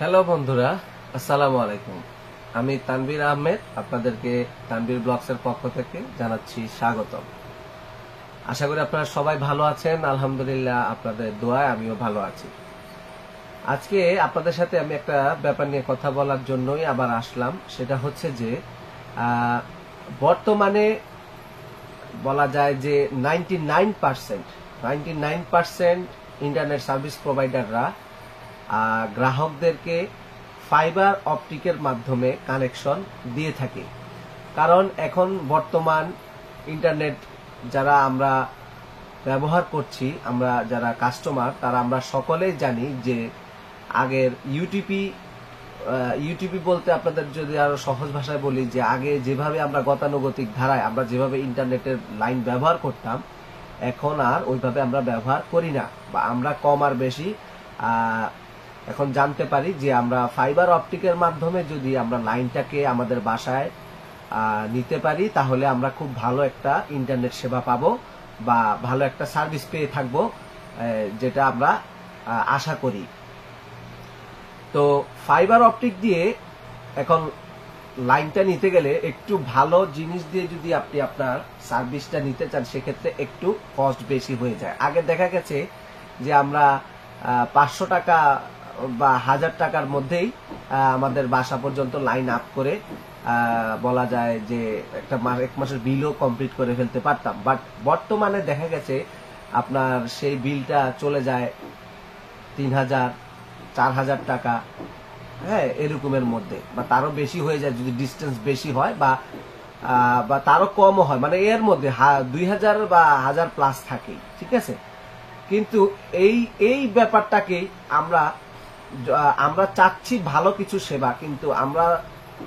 Hello বন্ধুরা, আসসালামু আলাইকুম। আমি তানভীর আহমেদ, আপনাদেরকে তানভীর ব্লগসের পক্ষ থেকে জানাচ্ছি স্বাগতম। আশা করি আপনারা সবাই ভালো আছেন। আলহামদুলিল্লাহ, আপনাদের দোয়ায় আমিও ভালো আছি। আজকে আপনাদের সাথে আমি একটা ব্যাপার নিয়ে কথা বলার জন্যই আবার আসলাম। সেটা হচ্ছে যে বর্তমানে বলা যায় যে 99% ইন্টারনেট সার্ভিস প্রোভাইডাররা গ্রাহকদেরকে ফাইবার অপটিকের মাধ্যমে কানেকশন দিয়ে থাকে। কারণ এখন বর্তমান ইন্টারনেট যারা আমরা ব্যবহার করছি, আমরা যারা কাস্টমার, তারা আমরা সকলেই জানি যে আগের ইউটিপি বলতে আপনাদের যদি আরো সহজ ভাষায় বলি, যে আগে যেভাবে আমরা গতানুগতিক ধারায় আমরা যেভাবে ইন্টারনেটের লাইন ব্যবহার করতাম, এখন আর ওইভাবে আমরা ব্যবহার করি না, বা আমরা কম আর বেশি এখন জানতে পারি যে আমরা ফাইবার অপটিকের মাধ্যমে যদি আমরা লাইনটাকে আমাদের বাসায় নিতে পারি, তাহলে আমরা খুব ভালো একটা ইন্টারনেট সেবা পাবো বা ভালো একটা সার্ভিস পেয়ে থাকবো, যেটা আমরা আশা করি। তো ফাইবার অপটিক দিয়ে এখন লাইনটা নিতে গেলে একটু ভালো জিনিস দিয়ে যদি আপনি আপনার সার্ভিসটা নিতে চান, সেক্ষেত্রে একটু কস্ট বেশি হয়ে যায়। আগে দেখা গেছে যে আমরা 500 টাকা বা 1000 টাকার মধ্যেই আমাদের বাসা পর্যন্ত লাইন আপ করে বলা যায় যে এক মাসের বিলও কমপ্লিট করে ফেলতে পারতাম। বাট বর্তমানে দেখা গেছে আপনার সেই বিলটা চলে যায় 3000, 4000 টাকা, হ্যাঁ, এরকমের মধ্যে, বা তারও বেশি হয়ে যায় যদি ডিস্টেন্স বেশি হয়, বা তারও কমও হয়, মানে এর মধ্যে 2000 বা 1000 প্লাস থাকে, ঠিক আছে। কিন্তু এই ব্যাপারটাকেই আমরা চাচ্ছি ভালো কিছু সেবা, কিন্তু আমরা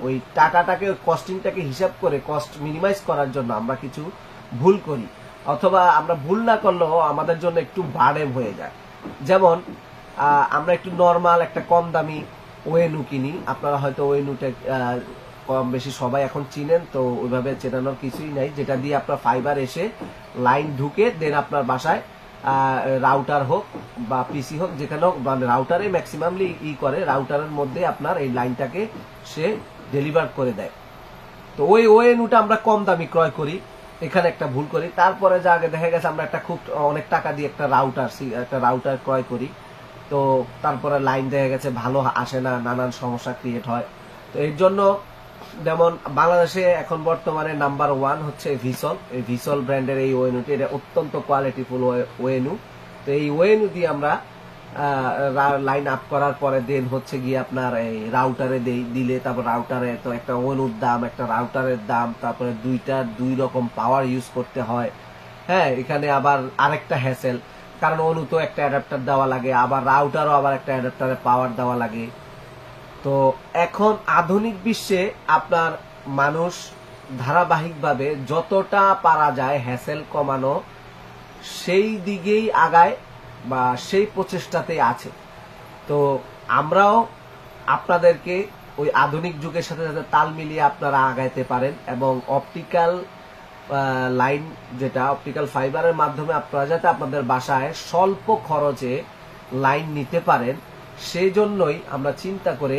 ওই টাকাটাকে, কস্টিংটাকে হিসাব করে কস্ট মিনিমাইজ করার জন্য আমরা কিছু ভুল করি, অথবা আমরা ভুল না করলেও আমাদের জন্য একটু বার্ডেন হয়ে যায়। যেমন আমরা একটু নর্মাল একটা কম দামি ওয়েনু কিনি। আপনারা হয়তো ওয়েনুটা কম বেশি সবাই এখন চিনেন, তো ওইভাবে চেনানোর কিছুই নাই, যেটা দিয়ে আপনার ফাইবার এসে লাইন ঢুকে দেন আপনার বাসায় রাউটার হোক বা পিসি হোক, যেখানে হোক, মানে রাউটারে ম্যাক্সিমামলি করে, রাউটারের মধ্যে আপনার এই লাইনটাকে সে ডেলিভার করে দেয়। তো ওই ওএনউটা আমরা কম দামি ক্রয় করি, এখানে একটা ভুল করি। তারপরে যা আগে দেখা গেছে আমরা অনেক টাকা দিয়ে একটা রাউটার ক্রয় করি, তো তারপরে লাইন দেখা গেছে ভালো আসে না, নানান সমস্যা ক্রিয়েট হয়। তো এর জন্য যেমন বাংলাদেশে এখন বর্তমানে নাম্বার 1 হচ্ছে ভিসল। এই ভিসল ব্র্যান্ডের এই ওয়েনুটি, এটা অত্যন্ত কোয়ালিটিফুল ওয়েনু। তো এই ওয়েনু দিয়ে আমরা লাইন আপ করার পরে দেন হচ্ছে গিয়ে আপনার এই রাউটারে দিলে, তারপর রাউটারে তো একটা ওয়েনুর দাম, একটা রাউটারের দাম, তারপরে দুই রকম পাওয়ার ইউজ করতে হয়। হ্যাঁ, এখানে আবার আরেকটা হ্যাসেল, কারণ অনু তো একটা অ্যাডাপ্টার দেওয়া লাগে, আবার রাউটারও আবার একটা অ্যাডাপ্টারে পাওয়ার দেওয়া লাগে। তো এখন আধুনিক বিশ্বে আপনার মানুষ ধারাবাহিকভাবে যতটা পারা যায় হ্যাসেল কমানো, সেই দিকেই আগায় বা সেই প্রচেষ্টাতেই আছে। তো আমরাও আপনাদেরকে ওই আধুনিক যুগের সাথে সাথে তাল মিলিয়ে আপনারা আগাইতে পারেন, এবং অপটিক্যাল লাইন, যেটা অপটিক্যাল ফাইবারের মাধ্যমে আপনারা যাতে আপনাদের বাসায় স্বল্প খরচে লাইন নিতে পারেন, সেই জন্যই আমরা চিন্তা করে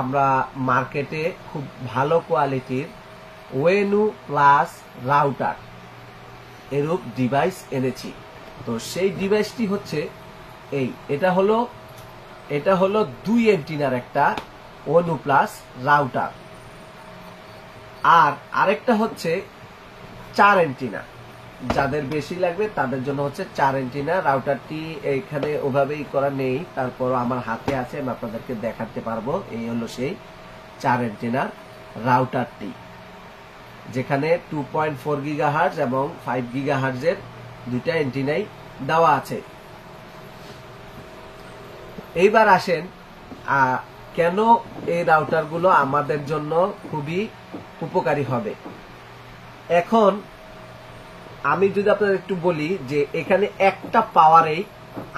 আমরা মার্কেটে খুব ভালো কোয়ালিটির ওয়েনু প্লাস রাউটার এরূপ ডিভাইস এনেছি। তো সেই ডিভাইসটি হচ্ছে এটা হলো 2 এন্টিনার একটা ওয়েনু প্লাস রাউটার, আর আরেকটা হচ্ছে 4 এন্টিনা। যাদের বেশি লাগবে তাদের জন্য হচ্ছে 4 এন্টিনা রাউটারটি। এখানে ওভাবেই করা নেই, তারপর আমার হাতে আছে, আমি আপনাদেরকে দেখাতে পারবো। এই হলো সেই 4 এন্টিনার রাউটারটি, যেখানে 2.4 গিগাহার্জ এবং 5 গিগাহার্জের দুইটা এন্টিনাই দেওয়া আছে। এইবার আসেন কেন এই রাউটারগুলো আমাদের জন্য খুবই উপকারী হবে। এখন আমি যদি আপনাদের একটু বলি যে এখানে একটা পাওয়ারেই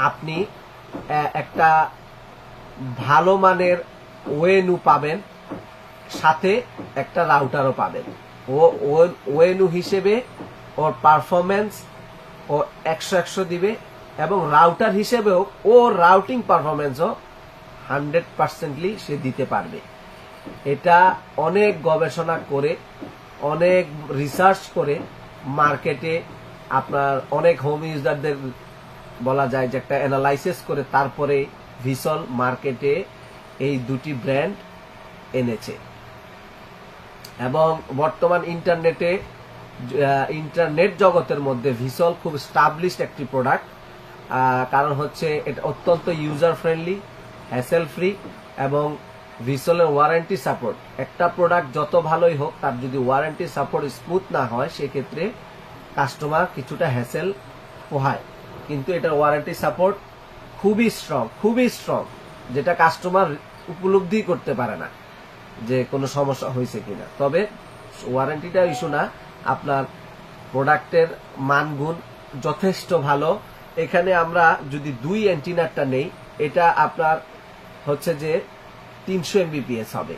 আপনি একটা ভালো মানের ওয়েনু পাবেন, সাথে একটা রাউটারও পাবেন। ওয়েনু হিসেবে ওর পারফরমেন্স ও 100 দিবে, এবং রাউটার হিসেবেও ওর রাউটিং পারফরমেন্সও 100% সে দিতে পারবে। এটা অনেক গবেষণা করে, অনেক রিসার্চ করে মার্কেটে আপনার অনেক হোম ইউজারদের বলা যায় যে একটা অ্যানালাইসিস করে তারপরে ভিসল মার্কেটে এই দুটি ব্র্যান্ড এনেছে। এবং বর্তমান ইন্টারনেট জগতের মধ্যে ভিসল খুব স্টাবলিশড একটি প্রোডাক্ট। কারণ হচ্ছে এটা অত্যন্ত ইউজার ফ্রেন্ডলি, হ্যাসেল ফ্রি, এবং ভিসলের ওয়ারেন্টি সাপোর্ট। একটা প্রোডাক্ট যত ভালোই হোক, তার যদি ওয়ারেন্টি সাপোর্ট স্মুথ না হয় সেক্ষেত্রে কাস্টমার কিছুটা হ্যাসেল পোহায়। কিন্তু এটার ওয়ারেন্টি সাপোর্ট খুবই স্ট্রং, যেটা কাস্টমার উপলব্ধি করতে পারে না যে কোনো সমস্যা হয়েছে কিনা। তবে ওয়ারেন্টিটা ইস্যু না, আপনার প্রোডাক্টের মানগুণ যথেষ্ট ভালো। এখানে আমরা যদি 2 অ্যান্টিনারটা নেই, এটা আপনার হচ্ছে যে 300 Mbps হবে।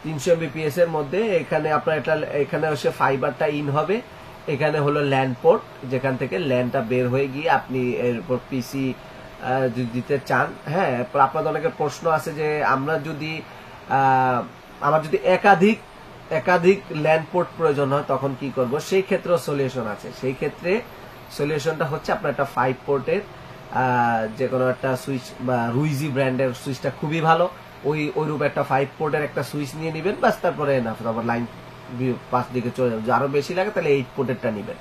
300 Mbps এর মধ্যে এখানে আপনার এখানে হচ্ছে ফাইবারটা ইন হবে, এখানে হলো ল্যান্ড পোর্ট, যেখান থেকে ল্যান্ডটা বের হয়ে গিয়ে আপনি এরপর পিসি যদি দিতে চান। হ্যাঁ, আপনাদের অনেকের প্রশ্ন আছে যে আমার যদি একাধিক ল্যান্ড পোর্ট প্রয়োজন হয় তখন কি করব। সেই ক্ষেত্রে সলিউশন আছে। সেই ক্ষেত্রে সলিউশনটা হচ্ছে আপনার একটা 5 পোর্টের যে কোনো একটা সুইচ, বা রুইজি ব্র্যান্ডের সুইচটা খুবই ভালো। ওইরূপ একটা 5 পোর্টের একটা সুইচ নিয়ে নেবেন, বাস তারপরে তারপর লাইন 5 দিকে চলে যাবে। আরো বেশি লাগে তাহলে 8 পোর্টেরটা নেবেন।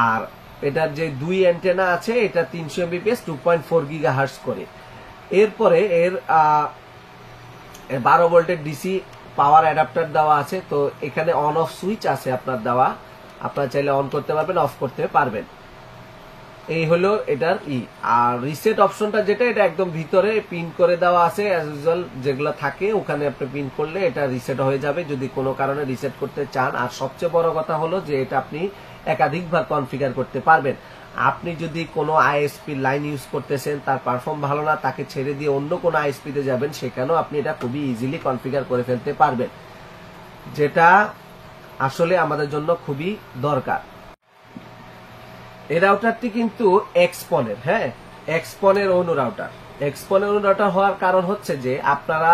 আর এটার যে 2 অ্যান্টেনা আছে, এটা 300 Mbps 2.4 GHz করে। এরপরে এর 12 ভোল্টের ডিসি পাওয়ার অ্যাডাপ্টার দেওয়া আছে। তো এখানে অন অফ সুইচ আছে আপনার দেওয়া, আপনার চাইলে অন করতে পারবেন, অফ করতে পারবেন। এই হলো এটার আর রিসেট অপশনটা যেটা, এটা একদম ভিতরে পিন করে দেওয়া আছে। অ্যাজ ইউজুয়াল যেগুলো থাকে ওখানে আপনি পিন করলে এটা রিসেট হয়ে যাবে যদি কোনো কারণে রিসেট করতে চান। আর সবচেয়ে বড় কথা হলো যে এটা আপনি একাধিকবার কনফিগার করতে পারবেন। আপনি যদি কোনো আইএসপি লাইন ইউজ করতেছেন, তার পারফর্ম ভালো না, তাকে ছেড়ে দিয়ে অন্য কোনো আইএসপিতে যাবেন, সেখানেও আপনি এটা খুবই ইজিলি কনফিগার করে ফেলতে পারবেন, যেটা আসলে আমাদের জন্য খুবই দরকার। এই রাউটারটি কিন্তু এক্সপনের, হ্যাঁ, এক্সপনের অনু রাউটার হওয়ার কারণ হচ্ছে যে আপনারা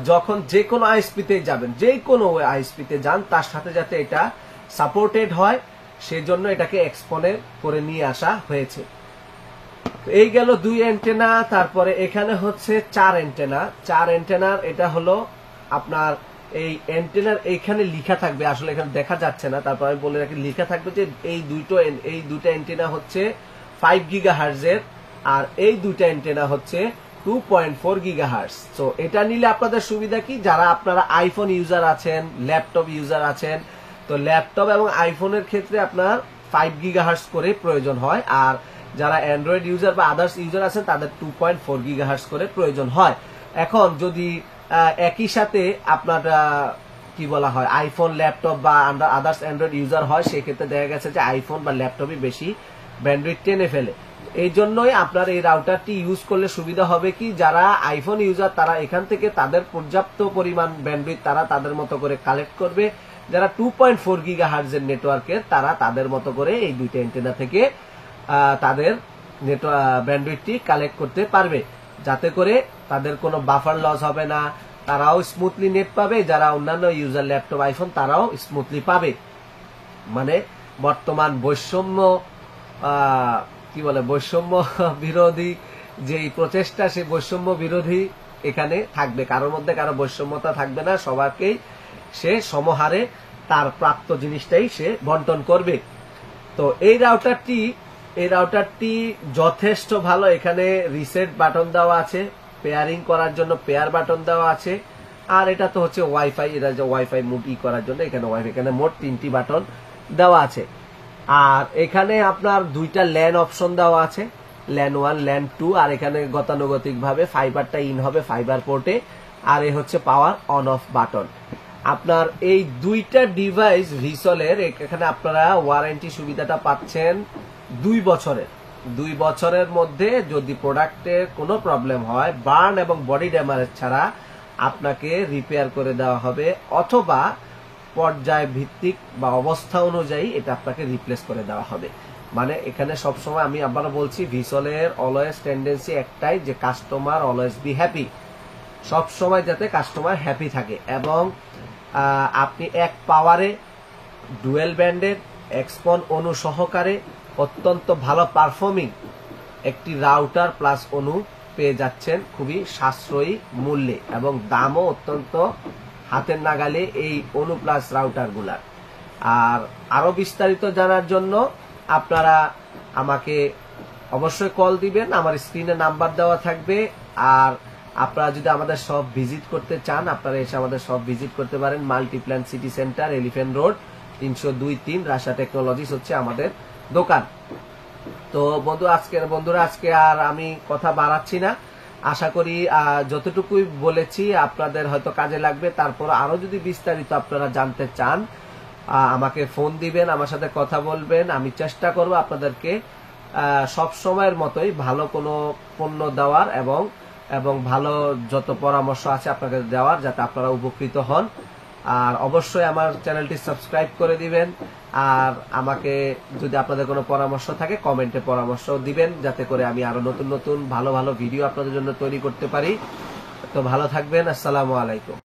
যখন যে কোনো আইএসপিতে যাবেন, যে কোনো আইএসপিতে যান, তার সাথে যাতে এটা সাপোর্টেড হয়, সেজন্য এটাকে এক্সপনের করে নিয়ে আসা হয়েছে। এই গেল 2 অ্যান্টেনা। তারপরে এখানে হচ্ছে 4 অ্যান্টেনার এটা হলো আপনার এই অ্যান্টেনার এইখানে লেখা থাকবে, আসলে এখানে দেখা যাচ্ছে না, তারপর আমি বলে রাখি, লেখা থাকবে যে এই দুইটা অ্যান্টেনা হচ্ছে 5 GHz এর, আর এই দুইটা অ্যান্টেনা হচ্ছে 2.4 GHz। তো এটা নিলে আপনাদের সুবিধা কি, যারা আপনারা আইফোন ইউজার আছেন, ল্যাপটপ ইউজার আছেন, তো ল্যাপটপ এবং আইফোনের ক্ষেত্রে আপনার 5 GHz করে প্রয়োজন হয়। আর যারা অ্যান্ড্রয়েড ইউজার বা আদার্স ইউজার আছেন তাদের 2.4 GHz করে প্রয়োজন হয়। এখন যদি একই সাথে আপনার কি বলা হয় আইফোন, ল্যাপটপ বা আদার্স অ্যান্ড্রয়েড ইউজার হয়, সেক্ষেত্রে দেখা গেছে যে আইফোন বা ল্যাপটপই বেশি ব্যান্ডউইথ টেনে ফেলে। এই জন্যই আপনার এই রাউটারটি ইউজ করলে সুবিধা হবে কি, যারা আইফোন ইউজার তারা এখান থেকে তাদের পর্যাপ্ত পরিমাণ ব্যান্ডউইথ তারা তাদের মতো করে কালেক্ট করবে। যারা 2.4 GHz এর নেটওয়ার্কের, তারা তাদের মতো করে এই দুইটা অ্যান্টেনা থেকে তাদের ব্যান্ডউইথটি কালেক্ট করতে পারবে, যাতে করে তাদের কোনো বাফার লস হবে না, তারাও স্মুথলি নেট পাবে, যারা অন্যান্য ইউজার ল্যাপটপ আইফোন তারাও স্মুথলি পাবে। মানে বর্তমান বৈষম্য বিরোধী যে প্রচেষ্টা, সেই বৈষম্য বিরোধী এখানে থাকবে, কারোর মধ্যে কারো বৈষম্যতা থাকবে না, সবাইকেই সে সমহারে তার প্রাপ্ত জিনিসটাই সে বন্টন করবে। তো এই রাউটারটি যথেষ্ট ভালো। এখানে রিসেট বাটন দেওয়া আছে, পেয়ারিং করার জন্য পেয়ার বাটন দেওয়া আছে, আর এটা তো হচ্ছে ওয়াইফাই, এটা যে ওয়াইফাই মুড করার জন্য এখানে এখানে মোট 3টি বাটন দেওয়া আছে। আর এখানে আপনার 2টা ল্যান অপশন দেওয়া আছে, ল্যান 1, ল্যান 2, আর এখানে গতানুগতিক ভাবে ফাইবারটা ইন হবে ফাইবার পোর্টে, আর এই হচ্ছে পাওয়ার অন অফ বাটন। আপনার এই 2টা ডিভাইস ভিসলের এখানে আপনারা ওয়ারেন্টি সুবিধাটা পাচ্ছেন 2 বছরের। 2 বছরের মধ্যে যদি প্রোডাক্টের কোনো প্রবলেম হয়, বার্ন এবং বডি ড্যামেজ ছাড়া আপনাকে রিপেয়ার করে দেওয়া হবে, অথবা পর্যায় ভিত্তিক বা অবস্থা অনুযায়ী এটা আপনাকে রিপ্লেস করে দেওয়া হবে। মানে এখানে সবসময় আমি আবারও বলছি, ভিসলের অলওয়েজ টেন্ডেন্সি একটাই, যে কাস্টমার অলওয়েজ বি হ্যাপি। সব সময় যাতে কাস্টমার হ্যাপি থাকে। এবং আপনি এক পাওয়ারে ডুয়েল ব্যান্ডের এক্সপন অনু সহকারে অত্যন্ত ভালো পারফর্মিং একটি রাউটার প্লাস অনু পেয়ে যাচ্ছেন খুবই সাশ্রয়ী মূল্যে, এবং দামও অত্যন্ত হাতের নাগালে এই অনু প্লাস রাউটার গুলার। আর আরো বিস্তারিত জানার জন্য আপনারা আমাকে অবশ্যই কল দিবেন, আমার স্ক্রিনে নাম্বার দেওয়া থাকবে। আর আপনারা যদি আমাদের সব ভিজিট করতে চান, আপনারা এসে আমাদের সব ভিজিট করতে পারেন। Multiplan city centre, elephant road, 302-3 রাশা টেকনোলজিস হচ্ছে আমাদের দোকান। তো বন্ধুরা আজকে আর আমি কথা বাড়াচ্ছি না। আশা করি যতটুকুই বলেছি আপনাদের হয়তো কাজে লাগবে। তারপর আরো যদি বিস্তারিত আপনারা জানতে চান, আমাকে ফোন দিবেন, আমার সাথে কথা বলবেন। আমি চেষ্টা করব আপনাদেরকে সব সময়ের মতোই ভালো কোনো পণ্য দেওয়ার এবং ভালো যত পরামর্শ আছে আপনাকে দেওয়ার, যাতে আপনারা উপকৃত হন। আর অবশ্যই আমার চ্যানেলটি সাবস্ক্রাইব করে দিবেন। আর আমাকে যদি আপনাদের কোনো পরামর্শ থাকে কমেন্টে পরামর্শ দিবেন, যাতে করে আমি আরো নতুন নতুন ভালো ভালো ভিডিও আপনাদের জন্য তৈরি করতে পারি। তো ভালো থাকবেন। আসসালামু আলাইকুম।